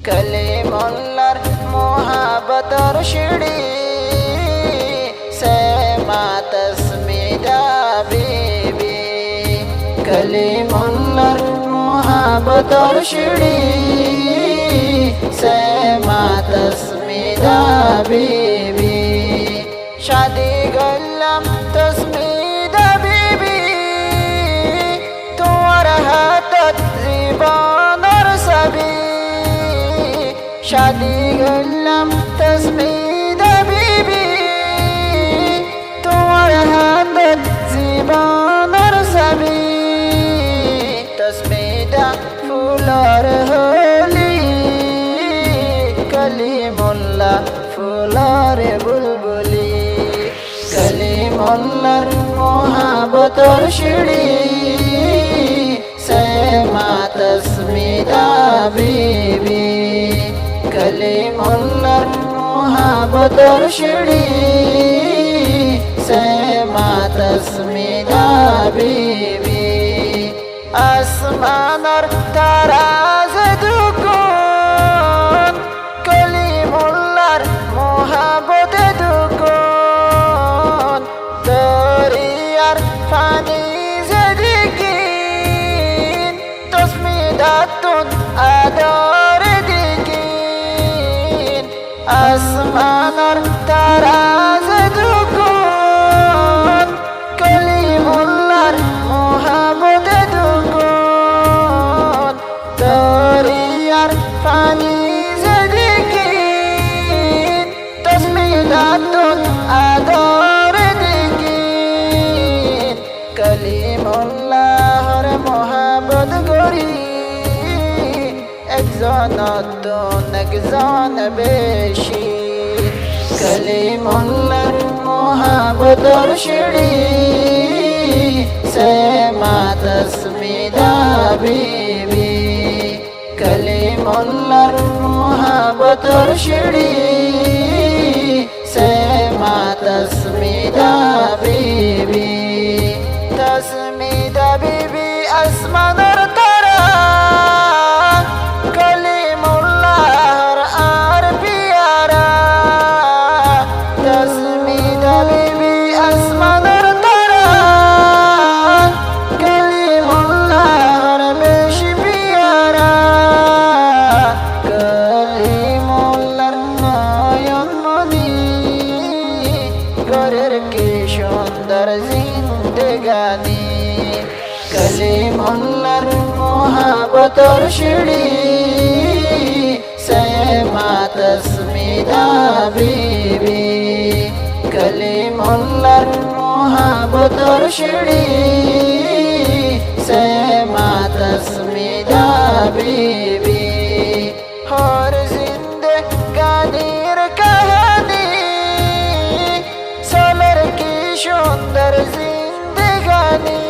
कलीमुल्लार मोहब्बतर शिड़ी से तस्मीदा बीबी। कलीमुल्लार मोहब्बतर शिड़ी से तस्मीदा बीबी। शादी गल्लाम तस्मीदा बीबी तुम्हार हाथत जीवनर छवि। शादी गल्लाम तस्मीदा बीबी तुम्हार हाथत जीवनर छवि। तस्मीदा फुलर होली कलीमुल्ला फुलर बुलबुली। कलीमुल्लार मोहब्बतर शिड़ी से तस्मीदा बीबी। कलीमुल्लार मोहब्बतर शिड़ी से तस्मीदा बीबी। आसमानर तारा दुगुन कलीमुल्लार मोहब्बते दुगुन। दरियार पानी जदिकिन तस्मीदातुन आदर दिकिन। आसमानर तारा दुगुन कलीमुल्लार मोहब्बते दुगुन। दरियार पानी जदिकिन तस्मीदातुन आदर दिकिन। कलीमुल्लाहर मोहब्बत करी একজনতন একজন বেশি। কলিমুল্লার মোহব্বতর শিড়ি সে তস্মিদা বিবি। কলিমুল্লার মোহব্বতর শিড়ি সে তস্মিদা বিবি। তস্মিদা বিবি আসমানের তারা कलीमुल्लाहर आर पियारा। तस्मीदा बीबी आसमानर तारा कलीमुल्लाहर बेशी पियारा। कलीमुल्लार नयन मणि घरेर की सुंदर जिंदगानी। कलीमुल्लार मोहब्बतर शिड़ी से तस्मीदा बीबी। कलीमुल्लार मोहब्बतर शिड़ी से तस्मीदा बीबी। हर जिंदगानीर कहानी सोलर की सुंदर जिंदगानी।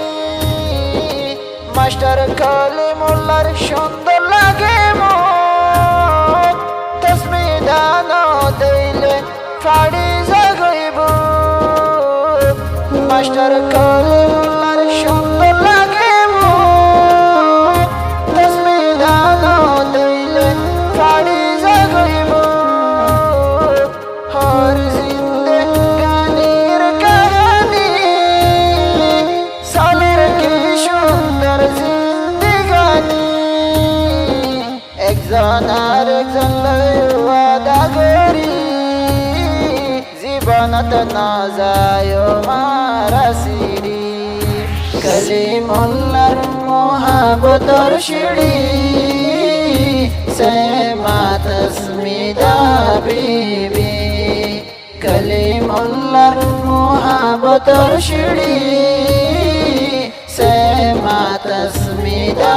मास्टर कलीमुल्लार सुंदर लागे मन तस्मीदा न दिले फाड़ी जागइब। मास्टर कलीमुल्लार सुंदर लागे मन तस्मीदा न दिले फाड़ी जागइब। हर जिंदगानीर कहानी सालेर की सुंदर जिंदगानी। একজন আর একজন ওয়াদা করি জীবনত না যায় মারা সিঁড়ি। কলিমুল্লার মোহব্বতর শিড়ি সে তস্মিদা বিবি। কলিমুল্লার মোহব্বতর শিড়ি से तस्मीदा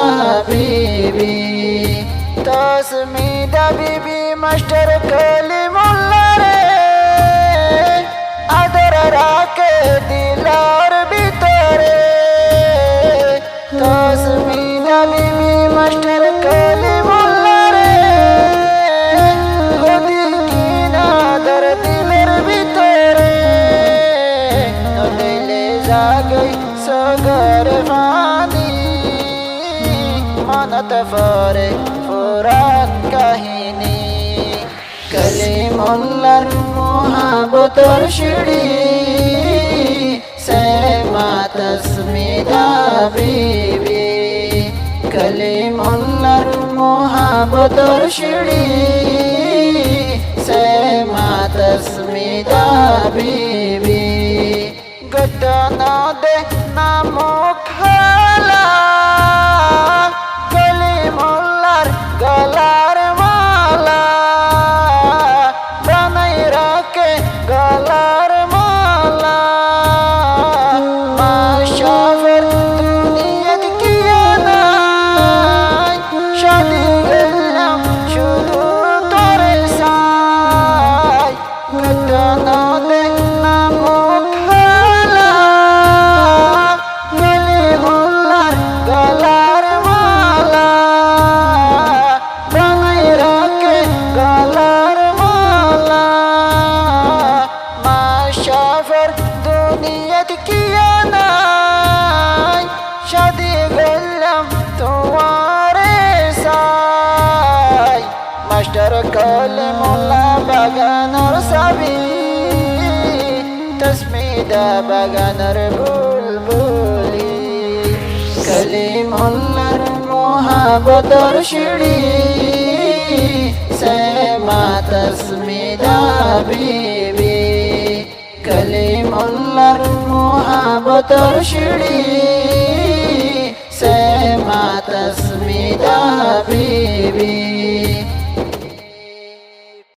बीबी। तस्मीदा बीबी मास्टर कलीमुल्लार आदर राखे दिलार भीतरे। तस्मीदा बीबी मास्टर कलीमुल्लार दिल की आदर दिलेर भीतरे। दिले जागई सगर पानी मनत फरे फुरान काहिनी। মোল্লার মোহাবতর সিঁড়ি সে মা তসমিদা বিবি কলিমুল্লাহর মোহাবতর সিঁড়ি সে মা তসমিদা বিবি ঘটনা দে নাম খালা কলিমুল্লাহর গলার মালা বানাই রাখে গলার মালা মাশাফের দুনিয়াত কিয়া নাই শাদি গেলাম শুধু তোরে সাই ঘটনা দে নাম খালা কলিমুল্লাহর গলার মালা বানাই রাখে গলার মালা মাশাফের দুনিয়াত কিয়া নাই শাদি গেলাম তোমারে সাই মাস্টার কলিমুল্লাহ বাগানোর সাবি তসমিদা বাগানোর বুলবুলি কলিমুল্লাহর মোহাবতর সিঁড়ি সে মা তসমিদা বিবি কলিমুল্লাহর মোহাবতর সিঁড়ি সে মা তসমিদা বিবি